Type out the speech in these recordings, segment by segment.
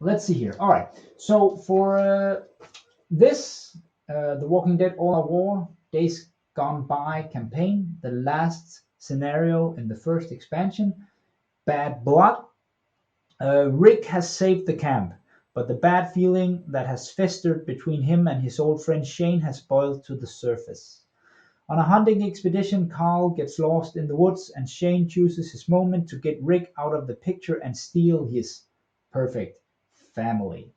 let's see here. All right. So for this, The Walking Dead All Out War Days Gone By campaign, the last scenario in the first expansion, Bad Blood, Rick has saved the camp, but the bad feeling that has festered between him and his old friend Shane has boiled to the surface. On a hunting expedition, Carl gets lost in the woods, and Shane chooses his moment to get Rick out of the picture and steal his perfect family.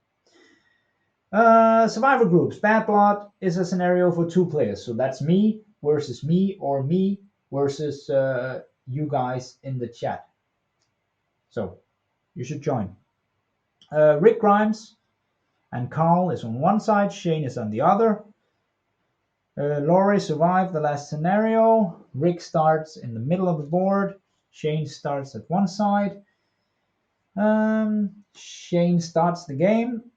Survivor groups. Bad Blood is a scenario for 2 players, so that's me versus me, or me versus you guys in the chat. So you should join. Rick Grimes and Carl is on one side, Shane is on the other. Laurie survived the last scenario. Rick starts in the middle of the board. Shane starts at one side. Shane starts the game.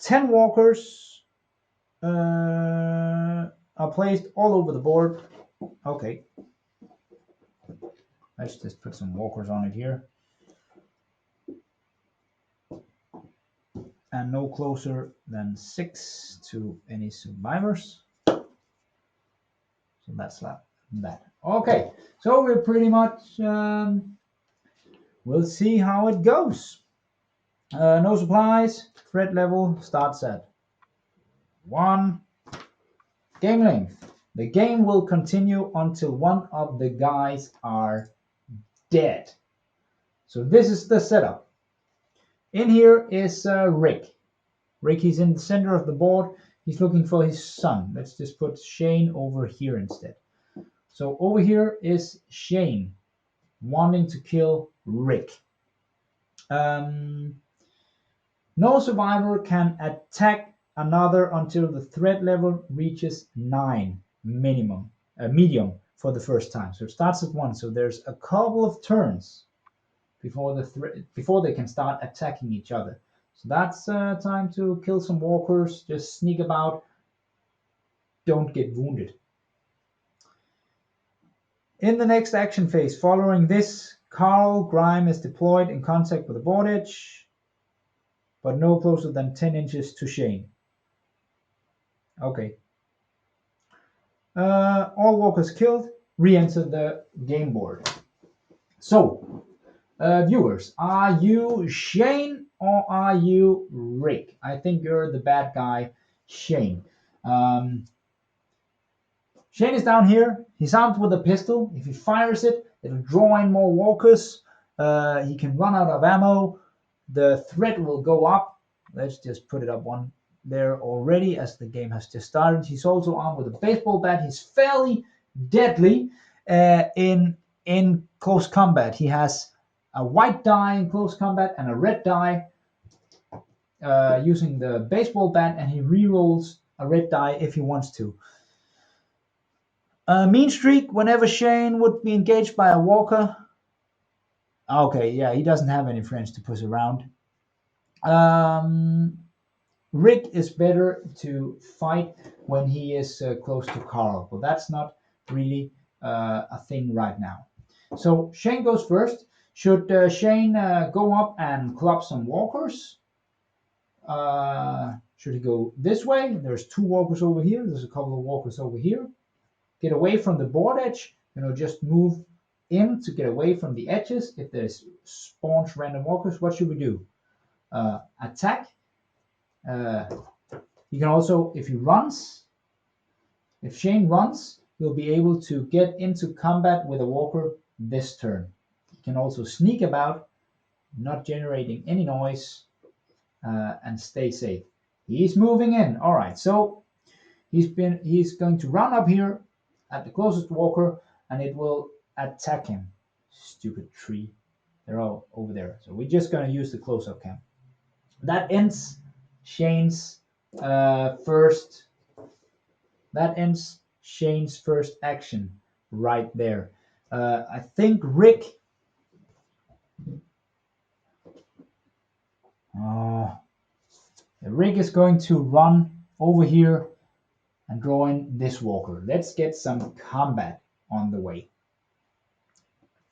10 walkers are placed all over the board. Okay. Let's just put some walkers on it here. And no closer than 6 to any survivors. So that's that. Okay, so we're pretty much, we'll see how it goes. No supplies, threat level starts at 1. Game length. The game will continue until one of the guys are dead. So this is the setup. In here is Rick. Rick, he's in the center of the board. He's looking for his son. Let's just put Shane over here instead. So over here is Shane wanting to kill Rick. No survivor can attack another until the threat level reaches 9 medium for the first time. So it starts at 1. So there's a couple of turns before they can start attacking each other. So that's time to kill some walkers, just sneak about, don't get wounded. In the next action phase, following this, Carl Grime is deployed in contact with the board edge, but no closer than 10 inches to Shane. Okay. All walkers killed, re-enter the game board. So, viewers, are you Shane or are you Rick? I think you're the bad guy, Shane. Shane is down here. He's armed with a pistol. If he fires it, it'll draw in more walkers. He can run out of ammo. The threat will go up. Let's just put it up one there already, as the game has just started. He's also armed with a baseball bat. He's fairly deadly in close combat. He has a white die in close combat and a red die using the baseball bat, and he rerolls a red die if he wants to. Mean streak, whenever Shane would be engaged by a walker. Okay, yeah, he doesn't have any friends to push around. Rick is better to fight when he is close to Carl, but that's not really a thing right now. So Shane goes first. Should Shane go up and club some walkers? Should he go this way? There's 2 walkers over here. There's a couple of walkers over here. Get away from the board edge, just move in to get away from the edges. If there's spawns random walkers, what should we do? Attack. You can also, if Shane runs, he'll be able to get into combat with a walker this turn. He can also sneak about, not generating any noise, and stay safe. He's moving in. All right, so he's going to run up here at the closest walker, and it will attack him. Stupid tree. They're all over there. So we're just going to use the close-up cam. That ends Shane's first action right there. I think Rick. Rick is going to run over here and draw in this walker. Let's get some combat on the way.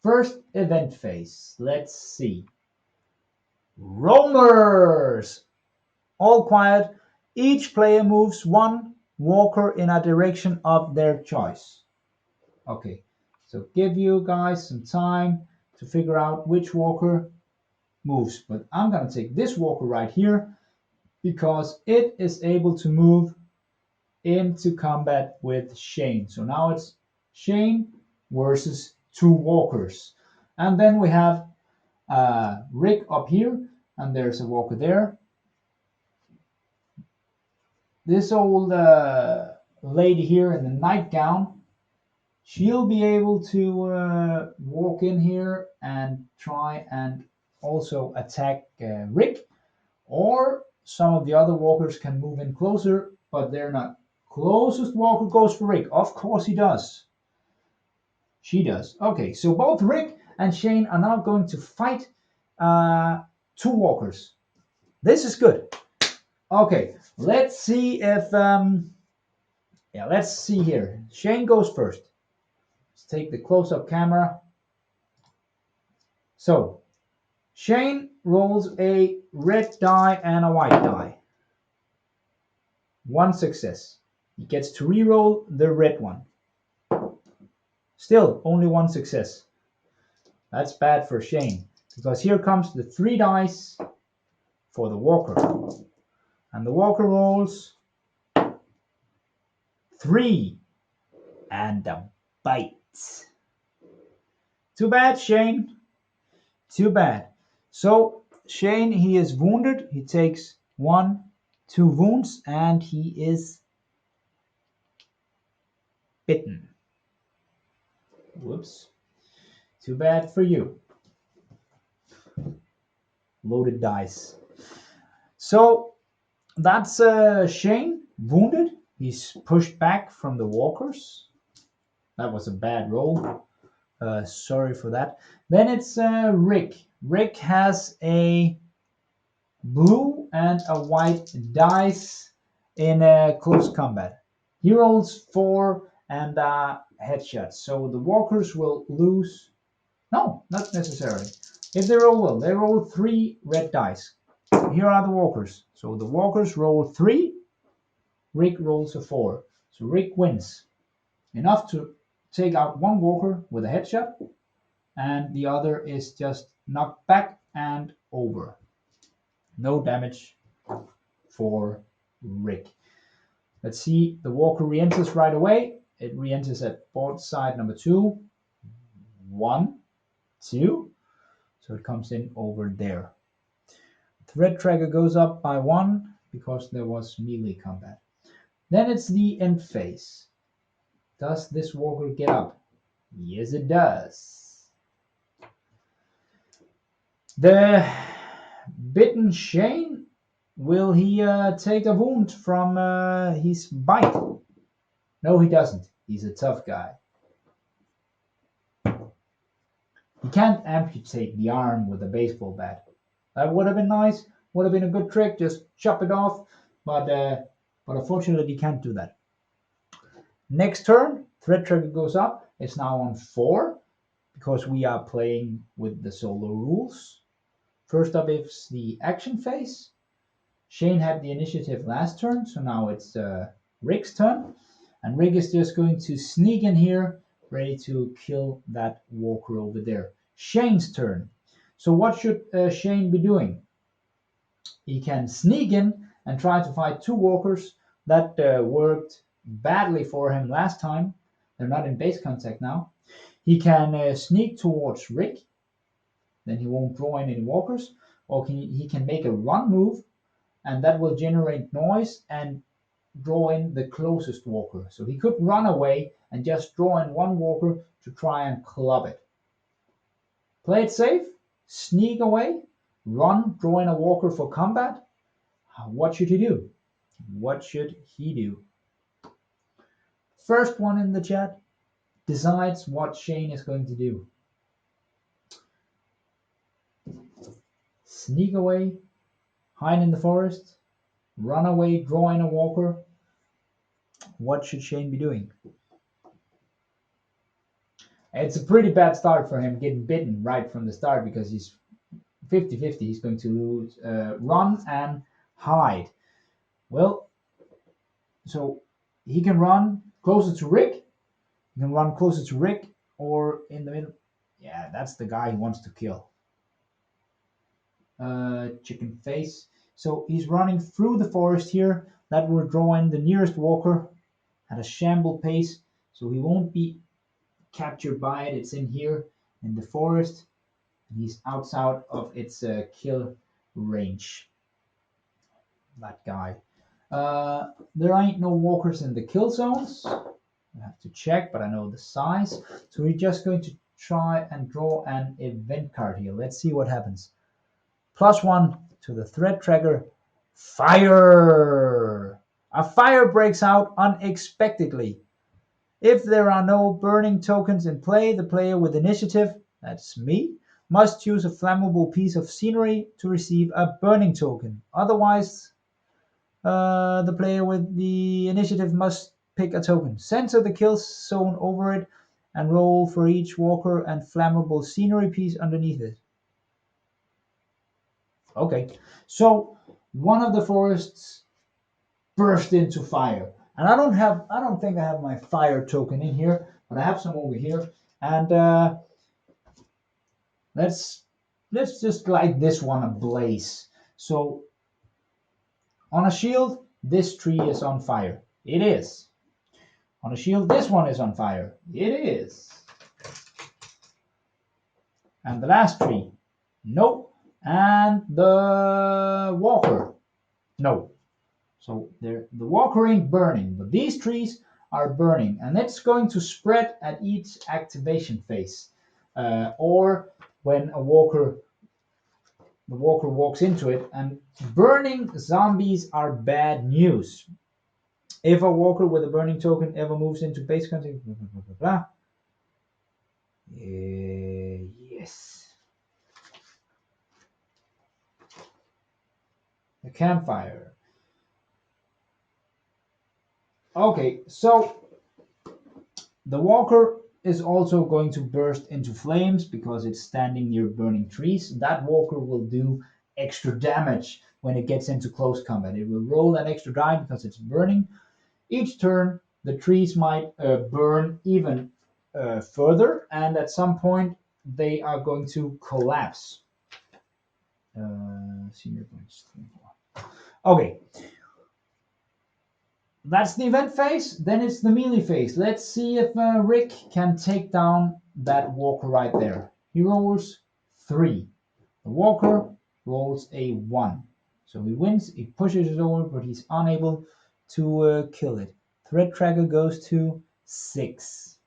First event phase. Let's see. Roamers! All quiet. Each player moves one walker in a direction of their choice. Okay, so give you guys some time to figure out which walker moves. But I'm gonna take this walker right here because it is able to move into combat with Shane. So now it's Shane versus two walkers. And then we have Rick up here, and there's a walker there. This old lady here in the nightgown, she'll be able to walk in here and try and also attack Rick, or some of the other walkers can move in closer, but they're not. Closest walker goes for Rick. Of course he does. She does. Okay, so both Rick and Shane are now going to fight two walkers. This is good. Okay, let's see if let's see here. Shane goes first. Let's take the close-up camera. So Shane rolls a red die and a white die. One success. He gets to re-roll the red one. Still, only one success. That's bad for Shane, because here comes the 3 dice for the walker. And the walker rolls 3 and a bite. Too bad, Shane. Too bad. So Shane, he is wounded. He takes 1, 2 wounds, and he is bitten. Whoops. Too bad for you. Loaded dice. So that's Shane, wounded. He's pushed back from the walkers. That was a bad roll. Sorry for that. Then it's Rick. Rick has a blue and a white dice in close combat. He rolls 4 and a headshot. So the walkers will lose. No, not necessarily. If they roll well, they roll 3 red dice. Here are the walkers. So the walkers roll 3. Rick rolls a 4. So Rick wins. Enough to take out one walker with a headshot, and the other is just knocked back and over. No damage for Rick. Let's see, the walker re-enters right away. It re-enters at board side number 2. 1, 2. So it comes in over there. Threat tracker goes up by 1 because there was melee combat. Then it's the end phase. Does this walker get up? Yes, it does. The bitten Shane, will he take a wound from his bite? No, he doesn't. He's a tough guy. He can't amputate the arm with a baseball bat. That would have been nice. Would have been a good trick. Just chop it off. But unfortunately, he can't do that. Next turn, threat trigger goes up. It's now on 4 because we are playing with the solo rules. First up is the action phase. Shane had the initiative last turn, so now it's Rick's turn. And Rick is just going to sneak in here, ready to kill that walker over there. Shane's turn. So what should Shane be doing? He can sneak in and try to fight 2 walkers. That worked badly for him last time. They're not in base contact now. He can sneak towards Rick. Then he won't draw in any walkers. Or he can make a run move, and that will generate noise and draw in the closest walker. So he could run away and just draw in 1 walker to try and club it. Play it safe, sneak away, run, draw in a walker for combat. What should he do? What should he do? First one in the chat decides what Shane is going to do. Sneak away, hide in the forest, run away, draw in a walker. What should Shane be doing? It's a pretty bad start for him, getting bitten right from the start because he's 50-50. He's going to lose, run and hide. Well, so he can run closer to Rick. He can run closer to Rick or in the middle. Yeah, that's the guy he wants to kill. Chicken face. So he's running through the forest here. That will draw in the nearest walker at a shamble pace, so he won't be captured by it. It's in here in the forest. He's outside of its kill range. That guy. There ain't no walkers in the kill zones. I have to check, but I know the size. So we're just going to try and draw an event card here. Let's see what happens. +1 to the threat tracker. Fire! A fire breaks out unexpectedly. If there are no burning tokens in play, the player with initiative, that's me, must choose a flammable piece of scenery to receive a burning token. Otherwise, the player with the initiative must pick a token, center the kill zone over it, and roll for each walker and flammable scenery piece underneath it. Okay, so one of the forests burst into fire. And I don't think I have my fire token in here, but I have some over here. And let's just light this one ablaze. So on a shield, this tree is on fire. It is. On a shield, this one is on fire. It is. And the last tree, no. And the walker, no. So the walker ain't burning, but these trees are burning, and it's going to spread at each activation phase, or when the walker walks into it. And burning zombies are bad news. If a walker with a burning token ever moves into base contact, blah, blah, blah, blah, blah. Yes. The campfire. Okay, so the walker is also going to burst into flames because it's standing near burning trees. That walker will do extra damage when it gets into close combat. It will roll that extra die because it's burning. Each turn, the trees might burn even further, and at some point, they are going to collapse. Senior points. Okay. That's the event phase. Then it's the melee phase. Let's see if Rick can take down that walker right there. He rolls 3. The walker rolls a 1. So he wins. He pushes it over, but he's unable to kill it. Threat tracker goes to 6.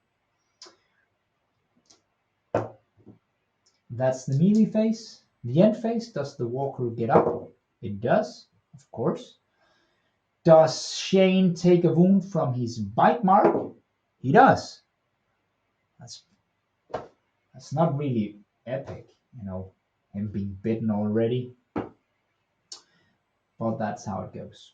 That's the melee phase. The end phase. Does the walker get up? It does, of course. Does Shane take a wound from his bite mark? He does. That's not really epic, him being bitten already. But that's how it goes.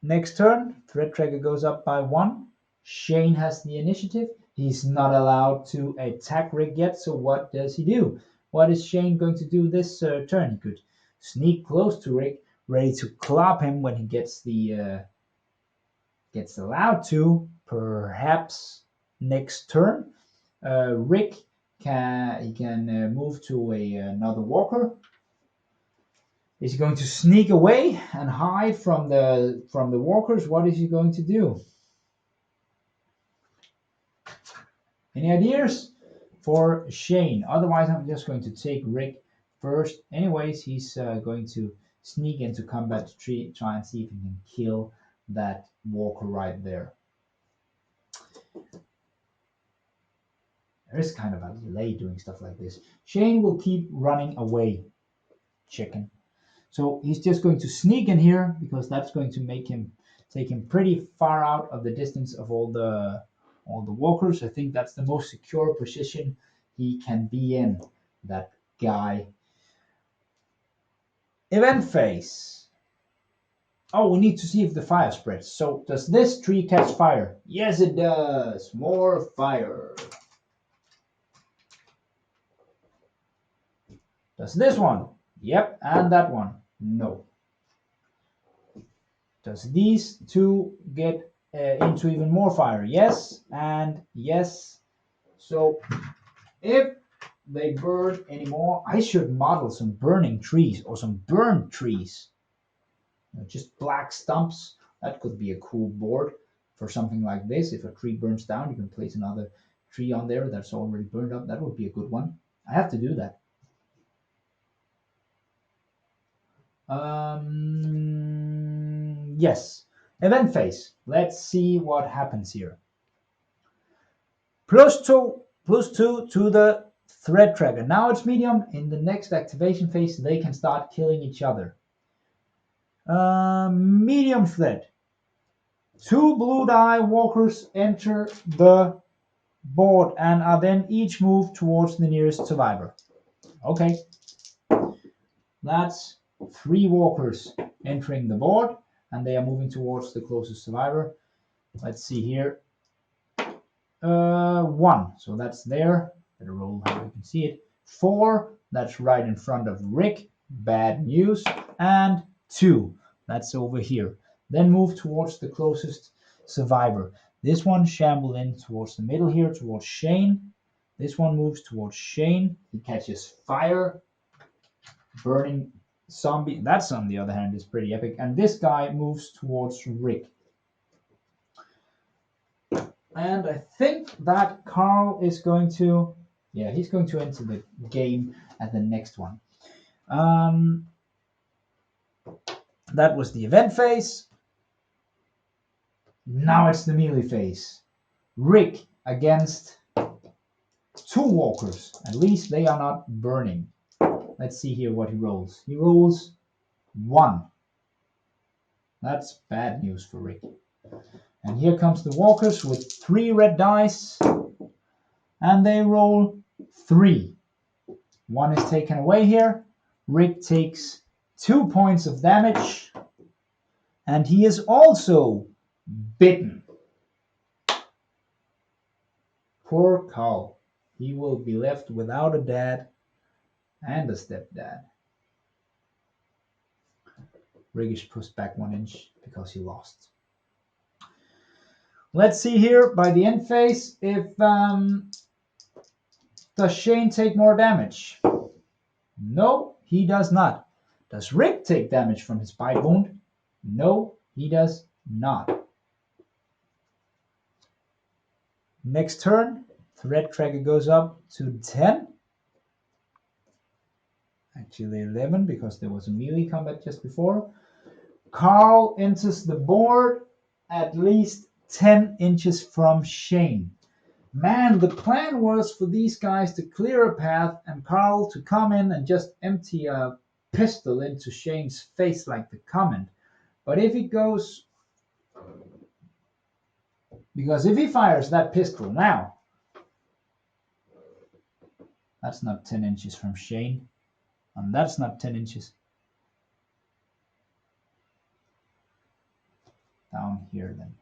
Next turn, threat tracker goes up by 1. Shane has the initiative. He's not allowed to attack Rick yet, so what does he do? What is Shane going to do this turn? He could sneak close to Rick, ready to club him when he gets allowed to. Perhaps next turn, Rick can move to another walker. Is he going to sneak away and hide from the walkers? What is he going to do? Any ideas for Shane? Otherwise, I'm just going to take Rick first. Anyways, he's going to sneak into combat to try and see if he can kill that walker right there. There is kind of a delay doing stuff like this. Shane will keep running away. Chicken. So he's just going to sneak in here because that's going to take him pretty far out of the distance of all the walkers. I think that's the most secure position he can be in. That guy. Event phase. Oh, we need to see if the fire spreads. So does this tree catch fire? Yes, it does. More fire. Does this one? Yep. And that one? No. Does these two get into even more fire? Yes and yes. So if they burn anymore, I should model some burning trees or some burned trees. Just black stumps. That could be a cool board for something like this. If a tree burns down, you can place another tree on there that's already burned up. That would be a good one. I have to do that. Yes. Event phase. Let's see what happens here. +2 to the threat tracker. Now it's medium. In the next activation phase, they can start killing each other. Medium threat. 2 blue die walkers enter the board and are then each moved towards the nearest survivor. Okay. That's 3 walkers entering the board and they are moving towards the closest survivor. Let's see here. 1, so that's there. Better roll how you can see it. 4, that's right in front of Rick. Bad news. And 2, that's over here. Then move towards the closest survivor. This one shamble in towards the middle here, towards Shane. This one moves towards Shane. He catches fire. Burning zombie. That's on the other hand is pretty epic. And this guy moves towards Rick. And I think that Carl is going to, yeah, he's going to enter the game at the next one. That was the event phase. Now it's the melee phase. Rick against 2 walkers. At least they are not burning. Let's see here what he rolls. He rolls 1. That's bad news for Rick. And here comes the walkers with 3 red dice. And they roll 3. 1 is taken away here. Rick takes 2 points of damage. And he is also bitten. Poor Carl. He will be left without a dad and a stepdad. Rick is pushed back 1 inch because he lost. Let's see here by the end phase if does Shane take more damage? No, he does not. Does Rick take damage from his bite wound? No, he does not. Next turn, threat tracker goes up to 10. Actually 11 because there was a melee combat just before. Carl enters the board at least 10 inches from Shane. Man, the plan was for these guys to clear a path and Carl to come in and just empty a pistol into Shane's face like the comment. But if he goes... Because if he fires that pistol now, that's not 10 inches from Shane. And that's not 10 inches. Down here then.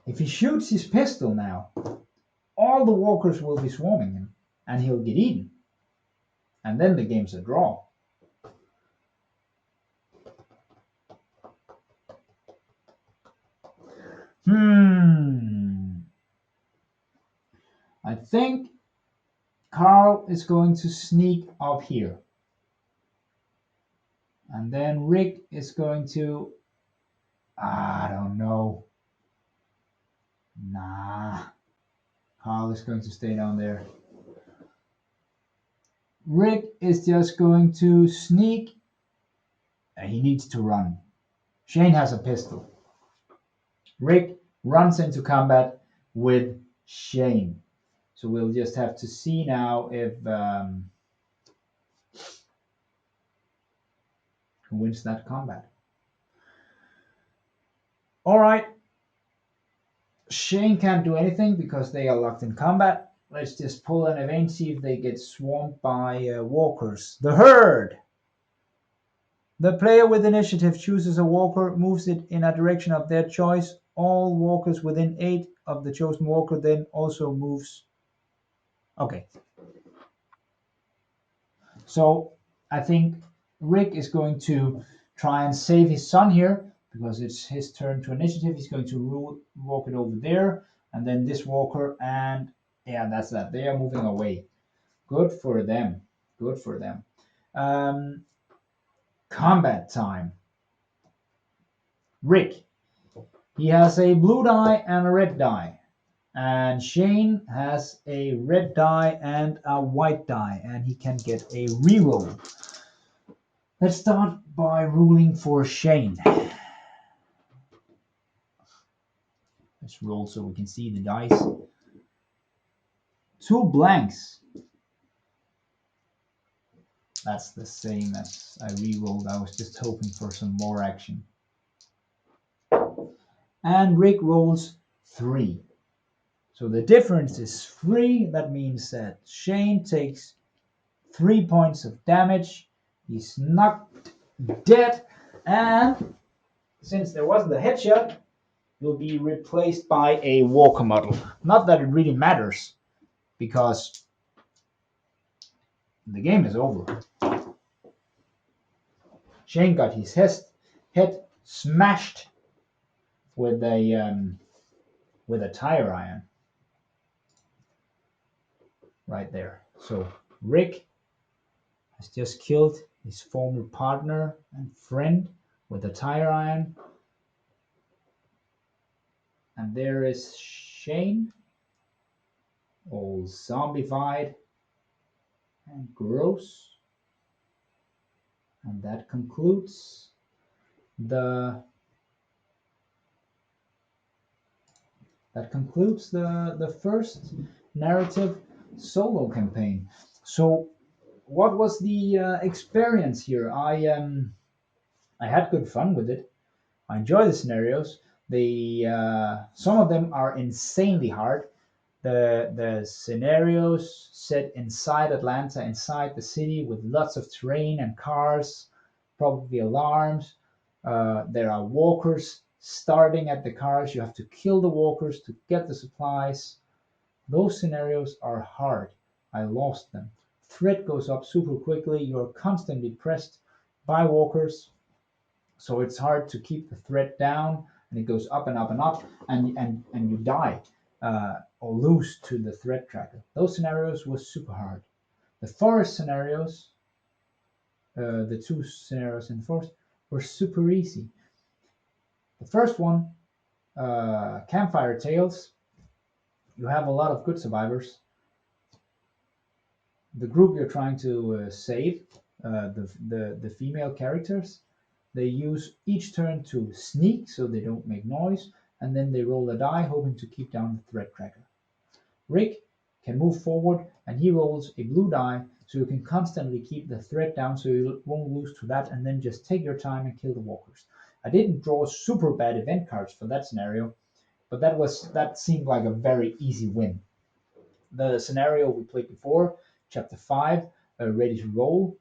If he shoots his pistol now, all the walkers will be swarming him and he'll get eaten. And then the game's a draw. I think Carl is going to sneak up here. And then Rick is going to... I don't know. Nah. Carl is going to stay down there. Rick is just going to sneak. And he needs to run. Shane has a pistol. Rick runs into combat with Shane. So we'll just have to see now if who wins that combat. All right. Shane can't do anything because they are locked in combat. Let's just pull an event, see if they get swamped by walkers. The herd. The player with initiative chooses a walker, moves it in a direction of their choice. All walkers within 8 of the chosen walker then also moves. Okay. So I think Rick is going to try and save his son here because it's his turn to initiative. He's going to walk it over there, and then this walker, and yeah, that's that. They are moving away. Good for them. Good for them. Um, Combat time. Rick. He has a blue die and a red die. And Shane has a red die and a white die, and he can get a reroll. Let's start by ruling for Shane. Let's roll so we can see the dice. 2 blanks. That's the same as I re-rolled. I was just hoping for some more action. And Rick rolls 3. So the difference is 3. That means that Shane takes 3 points of damage. He's knocked dead. And since there wasn't a headshot, will be replaced by a walker model. Not that it really matters, because the game is over. Shane got his head smashed with a tire iron right there. So Rick has just killed his former partner and friend with a tire iron. And there is Shane, all zombified and gross. And that concludes the first narrative solo campaign. So what was the experience here? I had good fun with it. I enjoy the scenarios. Some of them are insanely hard. The scenarios set inside Atlanta, inside the city, with lots of terrain and cars, probably alarms. There are walkers starting at the cars. You have to kill the walkers to get the supplies. Those scenarios are hard. I lost them. Threat goes up super quickly. You're constantly pressed by walkers, so it's hard to keep the threat down, and it goes up and up and up, and you die or lose to the threat tracker. Those scenarios were super hard. The forest scenarios, the 2 scenarios in the forest, were super easy. The first one, Campfire Tales, you have a lot of good survivors. The group you're trying to save, the female characters, they use each turn to sneak so they don't make noise, and then they roll a die hoping to keep down the threat tracker. Rick can move forward, and he rolls a blue die so you can constantly keep the threat down so you won't lose to that, and then just take your time and kill the walkers. I didn't draw super bad event cards for that scenario, but that seemed like a very easy win. The scenario we played before, Chapter 5, Ready to Roll,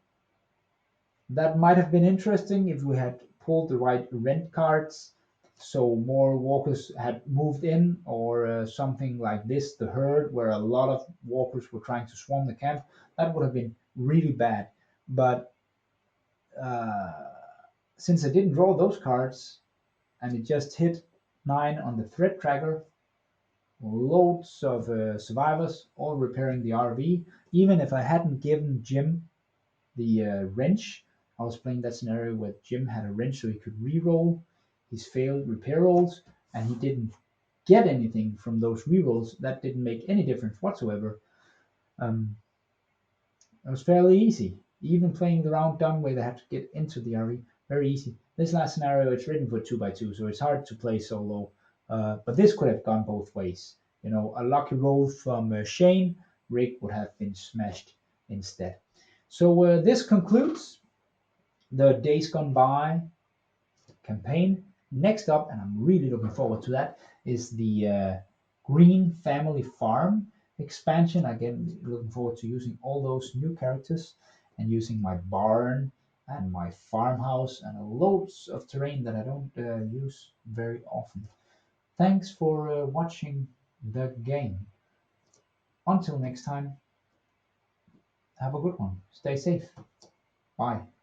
that might have been interesting if we had pulled the right rent cards, so more walkers had moved in, or something like this, the herd, where a lot of walkers were trying to swarm the camp. That would have been really bad. But uh, since I didn't draw those cards, and it just hit 9 on the threat tracker, loads of survivors all repairing the RV. Even if I hadn't given Jim the wrench, I was playing that scenario where Jim had a wrench so he could re-roll his failed repair rolls, and he didn't get anything from those re-rolls. That didn't make any difference whatsoever. Um, it was fairly easy. Even playing the round down where they had to get into the RV, very easy. This last scenario, it's written for 2x2, so it's hard to play solo. But this could have gone both ways. You know, a lucky roll from Shane, Rick would have been smashed instead. So this concludes the Days Gone By campaign. Next up, and I'm really looking forward to that, is the Green Family Farm expansion. Again, looking forward to using all those new characters and using my barn and my farmhouse and loads of terrain that I don't use very often. Thanks for watching the game. Until next time, have a good one. Stay safe. Bye.